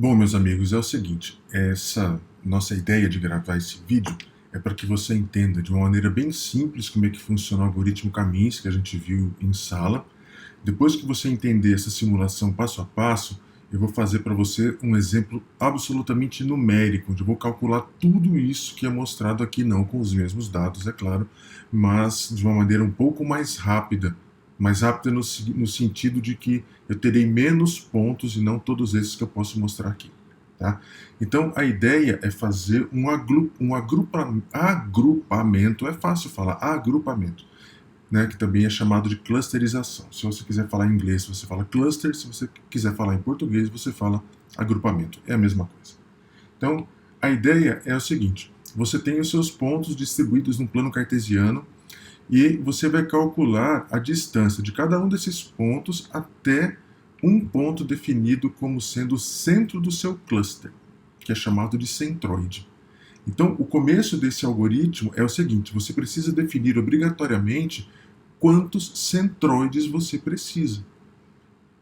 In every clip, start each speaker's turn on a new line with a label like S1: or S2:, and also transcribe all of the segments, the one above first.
S1: Bom, meus amigos, é o seguinte, essa nossa ideia de gravar esse vídeo é para que você entenda de uma maneira bem simples como é que funciona o algoritmo Caminski que a gente viu em sala. Depois que você entender essa simulação passo a passo, eu vou fazer para você um exemplo absolutamente numérico, onde eu vou calcular tudo isso que é mostrado aqui, não com os mesmos dados, é claro, mas de uma maneira um pouco mais rápida no sentido de que eu terei menos pontos e não todos esses que eu posso mostrar aqui. Tá? Então, a ideia é fazer um agrupamento, é fácil falar, agrupamento, né, que também é chamado de clusterização. Se você quiser falar em inglês, você fala cluster, se você quiser falar em português, você fala agrupamento, é a mesma coisa. Então, a ideia é o seguinte, você tem os seus pontos distribuídos no plano cartesiano, e você vai calcular a distância de cada um desses pontos até um ponto definido como sendo o centro do seu cluster, que é chamado de centroide. Então, o começo desse algoritmo é o seguinte, você precisa definir obrigatoriamente quantos centroides você precisa,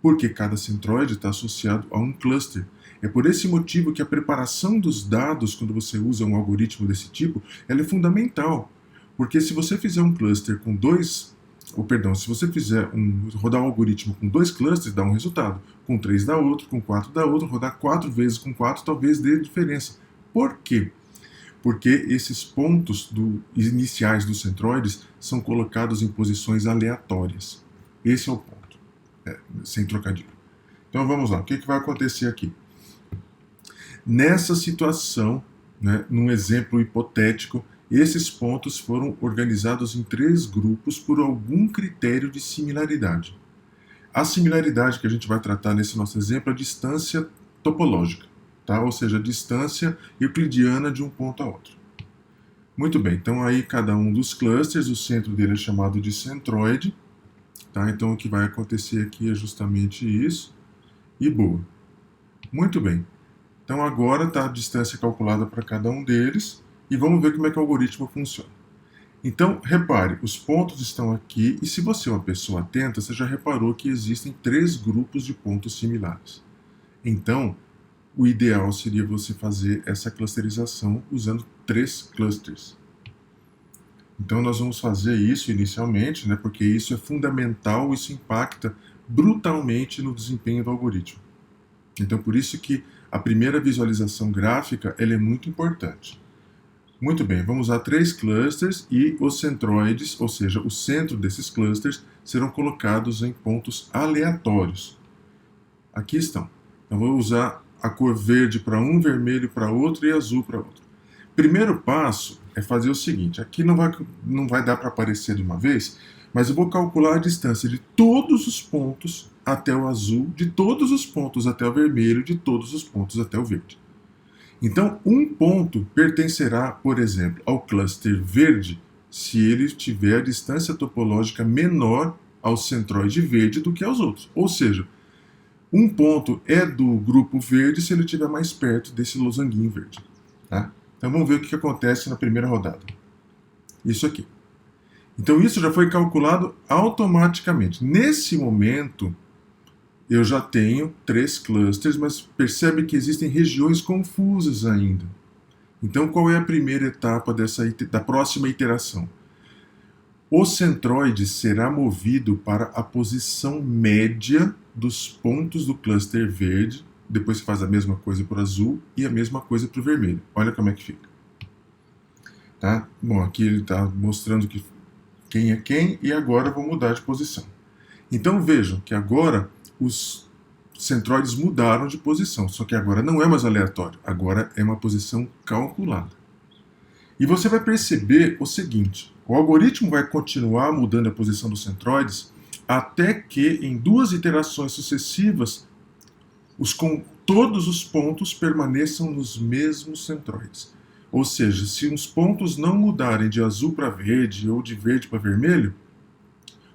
S1: porque cada centroide está associado a um cluster. É por esse motivo que a preparação dos dados, quando você usa um algoritmo desse tipo, ela é fundamental. Porque se você fizer um cluster com se você rodar um algoritmo com 2 clusters, dá um resultado. Com 3 dá outro, com 4 dá outro, rodar 4 vezes com 4 talvez dê diferença. Por quê? Porque esses pontos iniciais dos centroides são colocados em posições aleatórias. Esse é o ponto, sem trocadilho. Então vamos lá, o que vai acontecer aqui? Nessa situação, né, num exemplo hipotético, esses pontos foram organizados em 3 grupos por algum critério de similaridade. A similaridade que a gente vai tratar nesse nosso exemplo é a distância topológica, tá? Ou seja, a distância euclidiana de um ponto a outro. Muito bem, então aí cada um dos clusters, o centro dele é chamado de centroide, tá? Então o que vai acontecer aqui é justamente isso, e boa. Muito bem, então agora está a distância calculada para cada um deles, e vamos ver como é que o algoritmo funciona. Então, repare, os pontos estão aqui, e se você é uma pessoa atenta, você já reparou que existem 3 grupos de pontos similares. Então, o ideal seria você fazer essa clusterização usando 3 clusters. Então, nós vamos fazer isso inicialmente, né, porque isso é fundamental, isso impacta brutalmente no desempenho do algoritmo. Então, por isso que a primeira visualização gráfica ela é muito importante. Muito bem, vamos usar 3 clusters e os centroides, ou seja, o centro desses clusters, serão colocados em pontos aleatórios. Aqui estão. Então vou usar a cor verde para um, vermelho para outro e azul para outro. Primeiro passo é fazer o seguinte, aqui não vai dar para aparecer de uma vez, mas eu vou calcular a distância de todos os pontos até o azul, de todos os pontos até o vermelho, de todos os pontos até o verde. Então, um ponto pertencerá, por exemplo, ao cluster verde se ele tiver a distância topológica menor ao centroide verde do que aos outros. Ou seja, um ponto é do grupo verde se ele estiver mais perto desse losanguinho verde. Tá? Então, vamos ver o que acontece na primeira rodada. Isso aqui. Então, isso já foi calculado automaticamente. Nesse momento, eu já tenho 3 clusters, mas percebe que existem regiões confusas ainda. Então, qual é a primeira etapa da próxima iteração? O centroide será movido para a posição média dos pontos do cluster verde, depois faz a mesma coisa para o azul e a mesma coisa para o vermelho. Olha como é que fica. Tá? Bom, aqui ele está mostrando quem é quem, e agora eu vou mudar de posição. Então vejam que agora os centroides mudaram de posição, só que agora não é mais aleatório, agora é uma posição calculada. E você vai perceber o seguinte, o algoritmo vai continuar mudando a posição dos centroides até que em 2 iterações sucessivas todos os pontos permaneçam nos mesmos centroides. Ou seja, se os pontos não mudarem de azul para verde ou de verde para vermelho,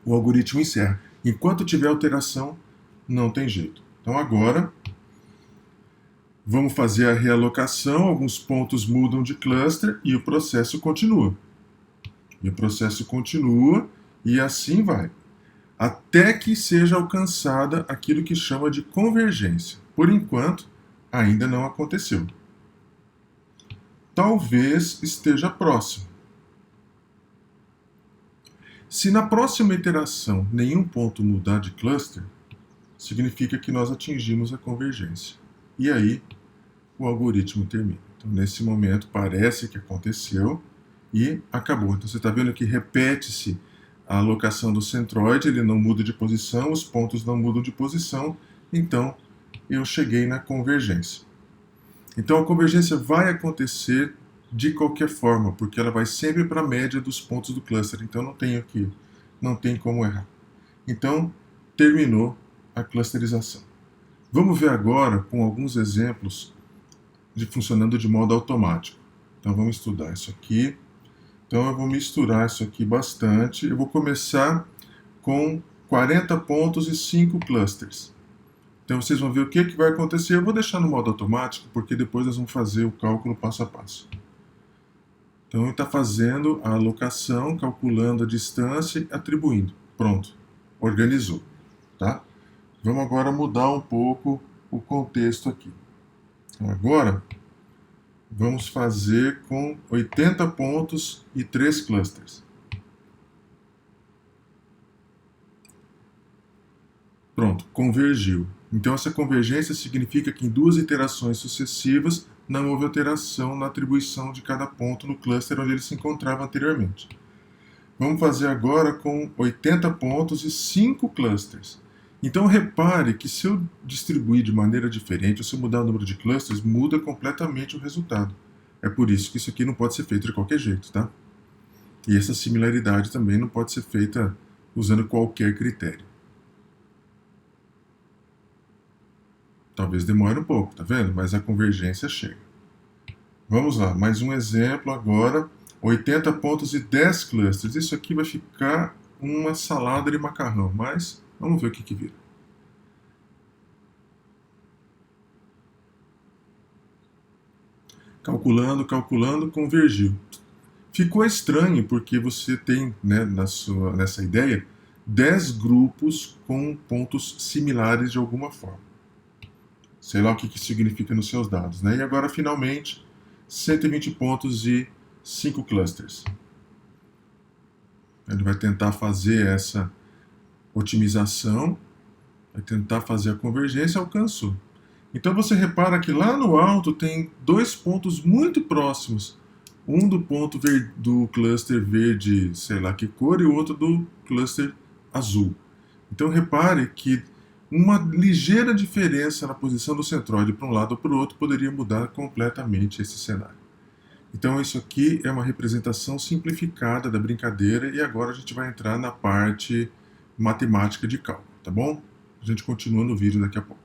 S1: o algoritmo encerra. Enquanto tiver alteração, não tem jeito. Então agora, vamos fazer a realocação, alguns pontos mudam de cluster e o processo continua. E assim vai. Até que seja alcançada aquilo que chama de convergência. Por enquanto, Ainda não aconteceu. Talvez esteja próximo. Se na próxima iteração nenhum ponto mudar de cluster, significa que nós atingimos a convergência. E aí, o algoritmo termina. Então, nesse momento, parece que aconteceu e acabou. Então, você está vendo que repete-se a alocação do centroide, ele não muda de posição, os pontos não mudam de posição, então eu cheguei na convergência. Então, a convergência vai acontecer de qualquer forma, porque ela vai sempre para a média dos pontos do cluster. Então, não tem como errar. Então, terminou a clusterização. Vamos ver agora com alguns exemplos de funcionando de modo automático. Então vamos estudar isso aqui. Então eu vou misturar isso aqui bastante. Eu vou começar com 40 pontos e 5 clusters. Então vocês vão ver o que vai acontecer. Eu vou deixar no modo automático, porque depois nós vamos fazer o cálculo passo a passo. Então ele está fazendo a alocação, calculando a distância e atribuindo. Pronto, organizou. Tá? Vamos agora mudar um pouco o contexto aqui. Então, agora, vamos fazer com 80 pontos e 3 clusters. Pronto, convergiu. Então, essa convergência significa que em 2 iterações sucessivas não houve alteração na atribuição de cada ponto no cluster onde ele se encontrava anteriormente. Vamos fazer agora com 80 pontos e 5 clusters. Então repare que se eu distribuir de maneira diferente, ou se eu mudar o número de clusters, muda completamente o resultado. É por isso que isso aqui não pode ser feito de qualquer jeito, tá? E essa similaridade também não pode ser feita usando qualquer critério. Talvez demore um pouco, tá vendo? Mas a convergência chega. Vamos lá, mais um exemplo agora. 80 pontos e 10 clusters. Isso aqui vai ficar uma salada de macarrão, mas vamos ver o que vira. Calculando, calculando, convergiu. Ficou estranho porque você tem, né, nessa ideia 10 grupos com pontos similares de alguma forma. Sei lá o que significa nos seus dados. Né? E agora, finalmente, 120 pontos e 5 clusters. Ele vai tentar fazer essa otimização, vai tentar fazer a convergência, alcançou. Então você repara que lá no alto tem 2 pontos muito próximos. Um do ponto do cluster verde, sei lá que cor, e o outro do cluster azul. Então repare que uma ligeira diferença na posição do centroide para um lado ou para o outro poderia mudar completamente esse cenário. Então isso aqui é uma representação simplificada da brincadeira e agora a gente vai entrar na parte matemática de cálculo, tá bom? A gente continua no vídeo daqui a pouco.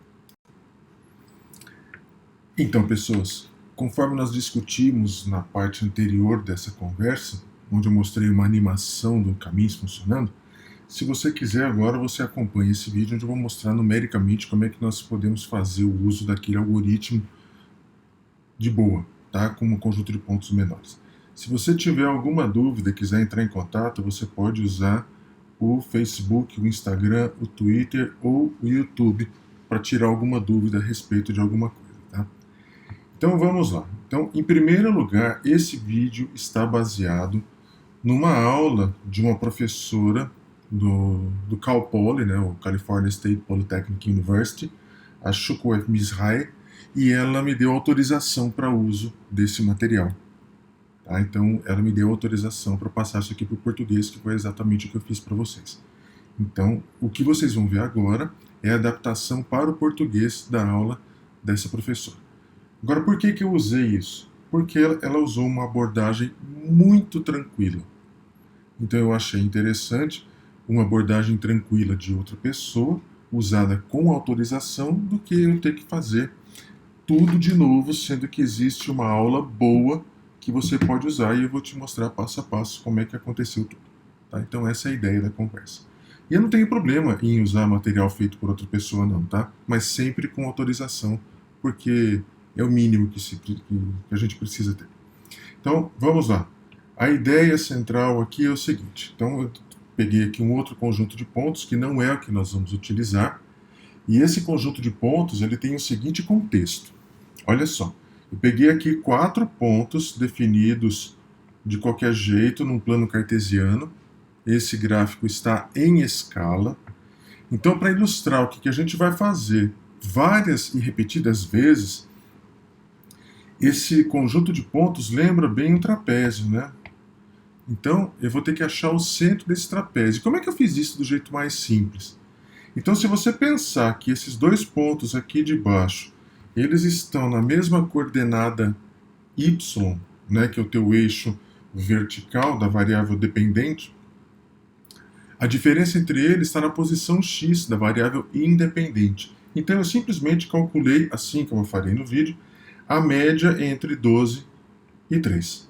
S1: Então, pessoas, conforme nós discutimos na parte anterior dessa conversa, onde eu mostrei uma animação do caminhos funcionando, se você quiser agora você acompanha esse vídeo onde eu vou mostrar numericamente como é que nós podemos fazer o uso daquele algoritmo de boa, tá? Com um conjunto de pontos menores. Se você tiver alguma dúvida e quiser entrar em contato, você pode usar o Facebook, o Instagram, o Twitter ou o YouTube para tirar alguma dúvida a respeito de alguma coisa, tá? Então vamos lá. Então, em primeiro lugar, esse vídeo está baseado numa aula de uma professora do Cal Poly, né, o California State Polytechnic University, a Shukwef Mizrahi, e ela me deu autorização para uso desse material. Tá? Então, ela me deu autorização para passar isso aqui para o português, que foi exatamente o que eu fiz para vocês. Então, o que vocês vão ver agora é a adaptação para o português da aula dessa professora. Agora, por que eu usei isso? Porque ela usou uma abordagem muito tranquila. Então, eu achei interessante uma abordagem tranquila de outra pessoa, usada com autorização, do que eu ter que fazer tudo de novo, sendo que existe uma aula boa que você pode usar e eu vou te mostrar passo a passo como é que aconteceu tudo. Tá? Então essa é a ideia da conversa. E eu não tenho problema em usar material feito por outra pessoa não, tá? Mas sempre com autorização, porque é o mínimo que a gente precisa ter. Então, vamos lá. A ideia central aqui é o seguinte. Então, eu peguei aqui um outro conjunto de pontos, que não é o que nós vamos utilizar. E esse conjunto de pontos ele tem o seguinte contexto. Olha só, eu peguei aqui 4 pontos definidos de qualquer jeito num plano cartesiano. Esse gráfico está em escala. Então, para ilustrar o que a gente vai fazer várias e repetidas vezes, esse conjunto de pontos lembra bem um trapézio, né? Então, eu vou ter que achar o centro desse trapézio. Como é que eu fiz isso do jeito mais simples? Então, se você pensar que esses 2 pontos aqui de baixo, eles estão na mesma coordenada y, né, que é o teu eixo vertical da variável dependente, a diferença entre eles está na posição x da variável independente. Então, eu simplesmente calculei, assim como eu farei no vídeo, a média entre 12 e 3.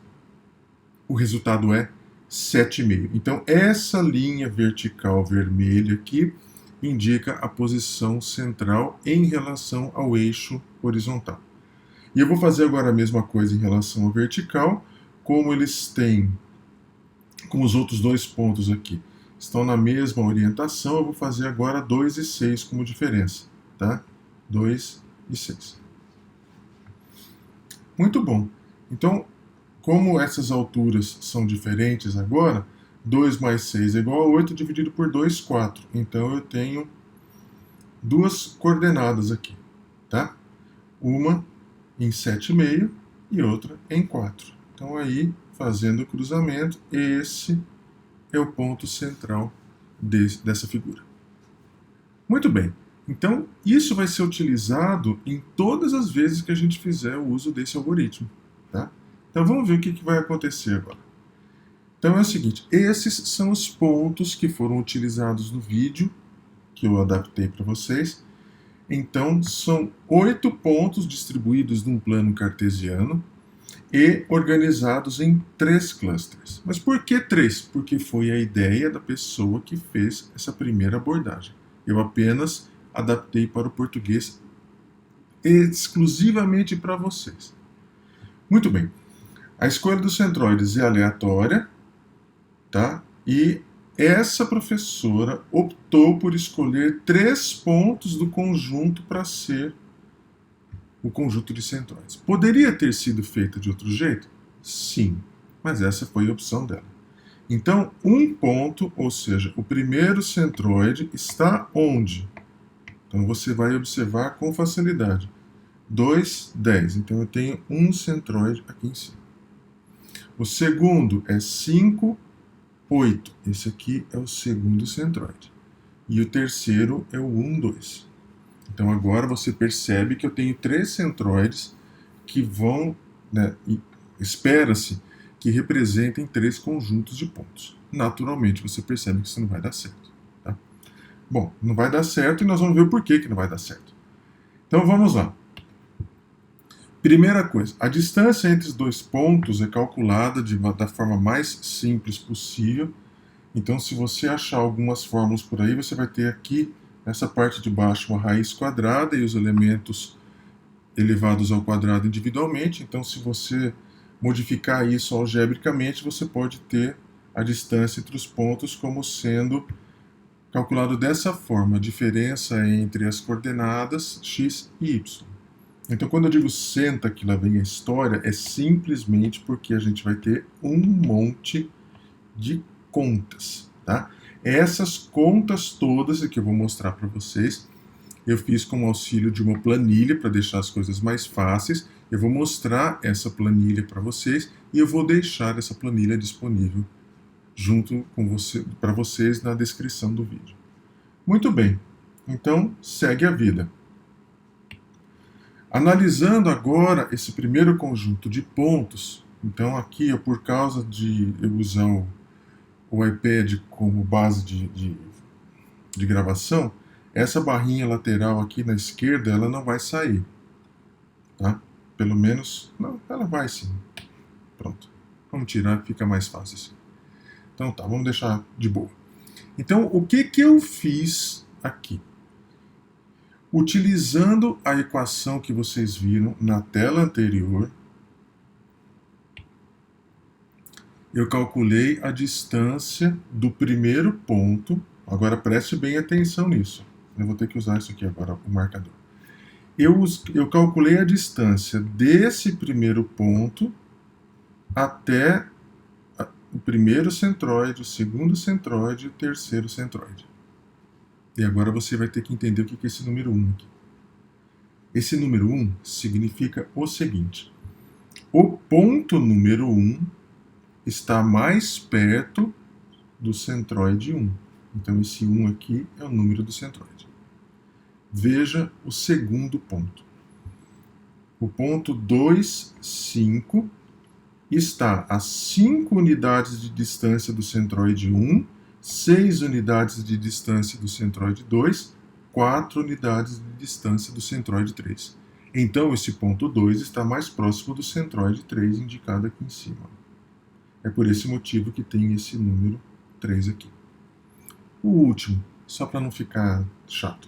S1: O resultado é 7,5. Então, essa linha vertical vermelha aqui indica a posição central em relação ao eixo horizontal. E eu vou fazer agora a mesma coisa em relação ao vertical, como eles têm, como os outros 2 pontos aqui estão na mesma orientação, eu vou fazer agora 2 e 6 como diferença, tá? 2 e 6. Muito bom. Então, como essas alturas são diferentes agora, 2 mais 6 é igual a 8 dividido por 2, 4. Então, eu tenho 2 coordenadas aqui, tá? Uma em 7,5 e outra em 4. Então, aí, fazendo o cruzamento, esse é o ponto central dessa figura. Muito bem. Então, isso vai ser utilizado em todas as vezes que a gente fizer o uso desse algoritmo, tá? Então, vamos ver o que vai acontecer agora. Então, é o seguinte, esses são os pontos que foram utilizados no vídeo, que eu adaptei para vocês. Então, são 8 pontos distribuídos num plano cartesiano e organizados em 3 clusters. Mas por que 3? Porque foi a ideia da pessoa que fez essa primeira abordagem. Eu apenas adaptei para o português exclusivamente para vocês. Muito bem. A escolha dos centroides é aleatória, tá? E essa professora optou por escolher 3 pontos do conjunto para ser o conjunto de centroides. Poderia ter sido feita de outro jeito? Sim, mas essa foi a opção dela. Então, um ponto, ou seja, o primeiro centroide, está onde? Então, você vai observar com facilidade. 2, 10. Então, eu tenho um centroide aqui em cima. O segundo é 5, 8. Esse aqui é o segundo centroide. E o terceiro é o 1, 2. Então agora você percebe que eu tenho 3 centroides que vão, né, espera-se que representem 3 conjuntos de pontos. Naturalmente você percebe que isso não vai dar certo. Tá? Bom, não vai dar certo e nós vamos ver o porquê que não vai dar certo. Então vamos lá. Primeira coisa, a distância entre os 2 pontos é calculada da forma mais simples possível. Então se você achar algumas fórmulas por aí, você vai ter aqui nessa parte de baixo uma raiz quadrada e os elementos elevados ao quadrado individualmente. Então, se você modificar isso algebricamente, você pode ter a distância entre os pontos como sendo calculado dessa forma, a diferença entre as coordenadas x e y. Então, quando eu digo senta que lá vem a história, é simplesmente porque a gente vai ter um monte de contas, tá? Essas contas todas que eu vou mostrar para vocês, eu fiz com o auxílio de uma planilha para deixar as coisas mais fáceis. Eu vou mostrar essa planilha para vocês e eu vou deixar essa planilha disponível junto com para vocês na descrição do vídeo. Muito bem, então segue a vida. Analisando agora esse primeiro conjunto de pontos, então aqui por causa de eu usar o iPad como base de gravação, essa barrinha lateral aqui na esquerda, ela não vai sair, tá? Pelo menos, não, ela vai sim. Pronto, vamos tirar, fica mais fácil assim. Então tá, vamos deixar de boa. Então, o que eu fiz aqui? Utilizando a equação que vocês viram na tela anterior, eu calculei a distância do primeiro ponto. Agora preste bem atenção nisso. Eu vou ter que usar isso aqui agora, o marcador. eu calculei a distância desse primeiro ponto até o primeiro centroide, o segundo centroide e o terceiro centroide. E agora você vai ter que entender o que é esse número 1 aqui. Esse número 1 significa o seguinte: o ponto número 1 está mais perto do centroide 1. Então esse 1 aqui é o número do centroide. Veja o segundo ponto. O ponto 2, 5 está a 5 unidades de distância do centroide 1, 6 unidades de distância do centroide 2, 4 unidades de distância do centroide 3. Então, esse ponto 2 está mais próximo do centroide 3, indicado aqui em cima. É por esse motivo que tem esse número 3 aqui. O último, só para não ficar chato.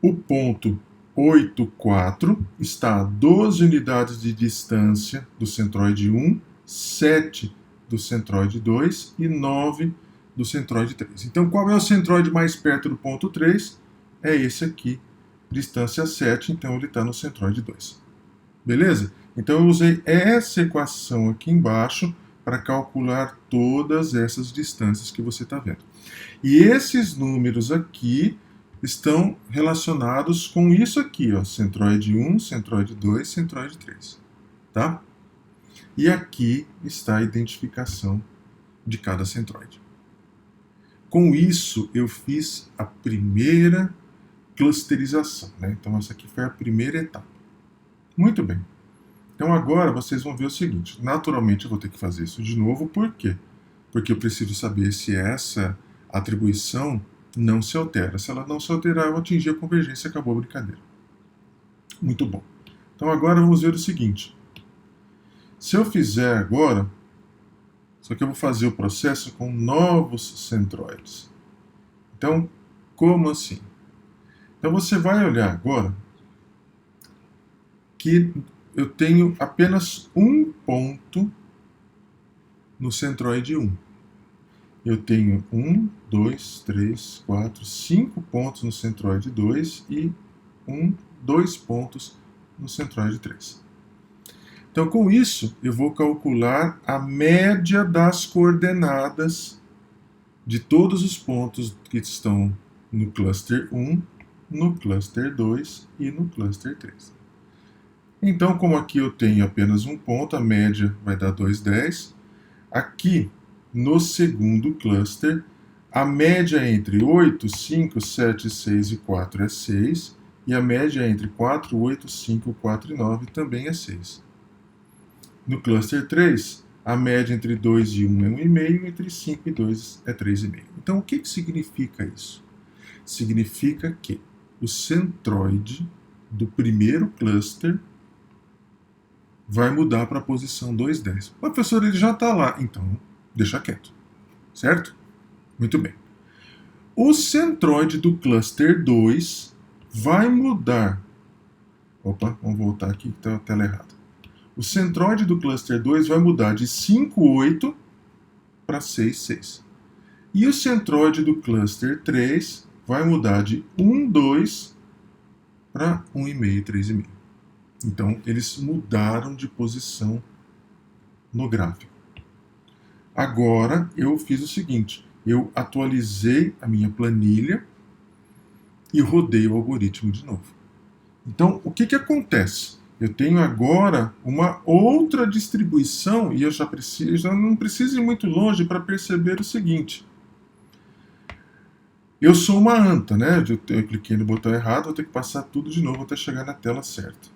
S1: O ponto 8, 4 está a 12 unidades de distância do centroide 1, 7 do centroide 2 e 9 do centroide 3. Então, qual é o centroide mais perto do ponto 3? É esse aqui, distância 7, então ele está no centroide 2. Beleza? Então, eu usei essa equação aqui embaixo para calcular todas essas distâncias que você está vendo. E esses números aqui estão relacionados com isso aqui, ó, centroide 1, centroide 2, centroide 3. Tá? E aqui está a identificação de cada centroide. Com isso, eu fiz a primeira clusterização, né? Então, essa aqui foi a primeira etapa. Muito bem. Então, agora vocês vão ver o seguinte. Naturalmente, eu vou ter que fazer isso de novo. Por quê? Porque eu preciso saber se essa atribuição não se altera. Se ela não se alterar, eu atingi a convergência e acabou a brincadeira. Muito bom. Então, agora vamos ver o seguinte. Se eu fizer agora, só que eu vou fazer o processo com novos centroides. Então, como assim? Então, você vai olhar agora que eu tenho apenas um ponto no centroide 1. Eu tenho 1, 2, 3, 4, 5 pontos no centroide 2 e 2 pontos no centroide 3. Então, com isso, eu vou calcular a média das coordenadas de todos os pontos que estão no cluster 1, no cluster 2 e no cluster 3. Então, como aqui eu tenho apenas um ponto, a média vai dar 2,10. Aqui, no segundo cluster, a média entre 8, 5, 7, 6 e 4 é 6, e a média entre 4, 8, 5, 4 e 9 também é 6. No cluster 3, a média entre 2 e 1 é 1,5, entre 5 e 2 é 3,5. Então, o que significa isso? Significa que o centroide do primeiro cluster vai mudar para a posição 2,10. Professor, ele já está lá. Então, deixa quieto. Certo? Muito bem. O centroide do cluster 2 vai mudar. Opa, vamos voltar aqui que está a tela errada. O centroide do cluster 2 vai mudar de 5,8 para 6,6. E o centroide do cluster 3 vai mudar de 1,2 para 1,5, 3,5. Então, eles mudaram de posição no gráfico. Agora, eu fiz o seguinte. Eu atualizei a minha planilha e rodei o algoritmo de novo. Então, o que acontece? Eu tenho agora uma outra distribuição e eu já não preciso ir muito longe para perceber o seguinte. Eu sou uma anta, né? Eu cliquei no botão errado, vou ter que passar tudo de novo até chegar na tela certa.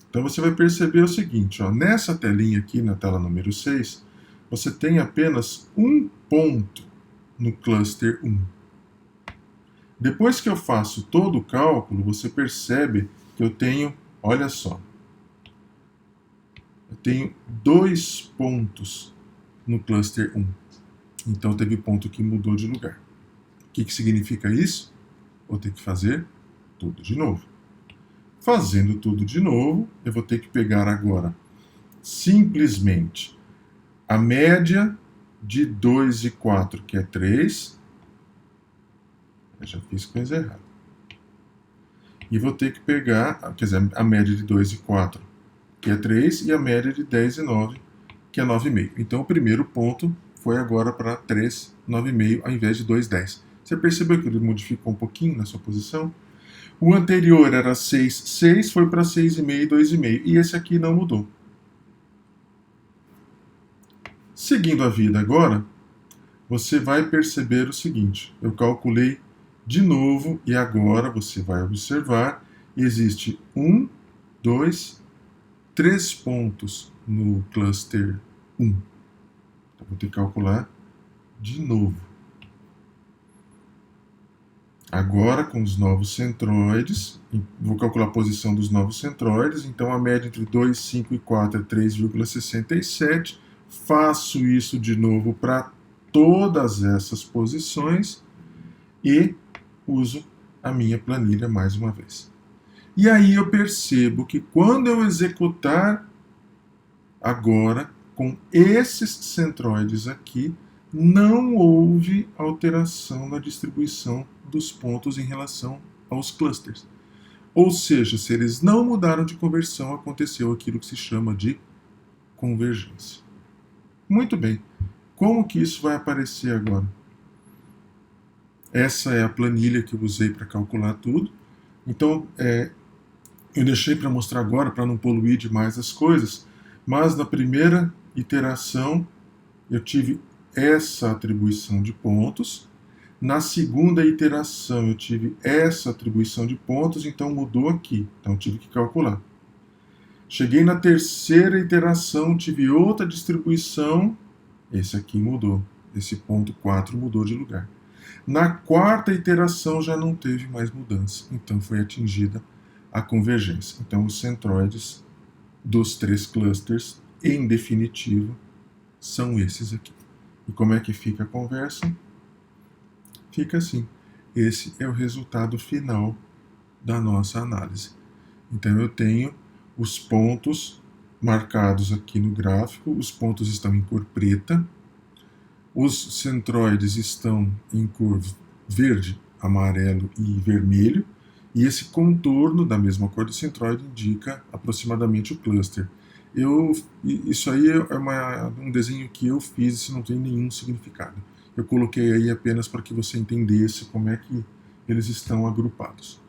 S1: Então você vai perceber o seguinte, ó, nessa telinha aqui, na tela número 6, você tem apenas um ponto no cluster 1. Depois que eu faço todo o cálculo, você percebe que eu tenho, olha só, eu tenho 2 pontos no cluster 1. Então teve ponto que mudou de lugar. O que significa isso? Vou ter que fazer tudo de novo. Fazendo tudo de novo, eu vou ter que pegar agora simplesmente a média de 2 e 4, que é 3. Eu já fiz coisa errada. E vou ter que pegar, quer dizer, a média de 2 e 4, que é 3, e a média de 10 e 9, que é 9,5. Então o primeiro ponto foi agora para 3, 9,5, ao invés de 2, 10. Você percebeu que ele modificou um pouquinho na sua posição? O anterior era 6, 6, foi para 6,5, 2,5. E esse aqui não mudou. Seguindo a vida agora, você vai perceber o seguinte: eu calculei de novo e agora você vai observar, existe 1, 2, 3 pontos no cluster 1. Então vou ter que calcular de novo. Agora com os novos centroides, vou calcular a posição dos novos centroides, então a média entre 2, 5 e 4 é 3,67. Faço isso de novo para todas essas posições e uso a minha planilha mais uma vez. E aí eu percebo que quando eu executar agora com esses centroides aqui, não houve alteração na distribuição dos pontos em relação aos clusters. Ou seja, se eles não mudaram de conversão, aconteceu aquilo que se chama de convergência. Muito bem. Como que isso vai aparecer agora? Essa é a planilha que eu usei para calcular tudo. Então, eu deixei para mostrar agora, para não poluir demais as coisas, mas na primeira iteração eu tive essa atribuição de pontos. Na segunda iteração eu tive essa atribuição de pontos, então mudou aqui. Então tive que calcular. Cheguei na terceira iteração, tive outra distribuição. Esse aqui mudou. Esse ponto 4 mudou de lugar. Na quarta iteração já não teve mais mudança. Então foi atingida a convergência. Então os centroides dos 3 clusters, em definitivo, são esses aqui. E como é que fica a conversa? Fica assim. Esse é o resultado final da nossa análise. Então eu tenho os pontos marcados aqui no gráfico, os pontos estão em cor preta, os centroides estão em cor verde, amarelo e vermelho, e esse contorno da mesma cor do centroide indica aproximadamente o cluster. Isso aí é um desenho que eu fiz, isso não tem nenhum significado. Eu coloquei aí apenas para que você entendesse como é que eles estão agrupados.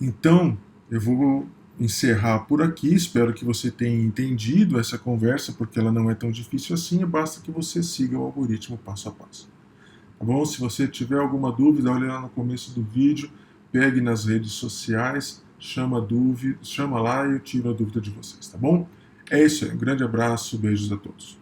S1: Então, eu vou encerrar por aqui, espero que você tenha entendido essa conversa, porque ela não é tão difícil assim, basta que você siga o algoritmo passo a passo. Tá bom? Se você tiver alguma dúvida, olha lá no começo do vídeo, pegue nas redes sociais, chama lá e eu tiro a dúvida de vocês, tá bom? É isso aí, um grande abraço, beijos a todos.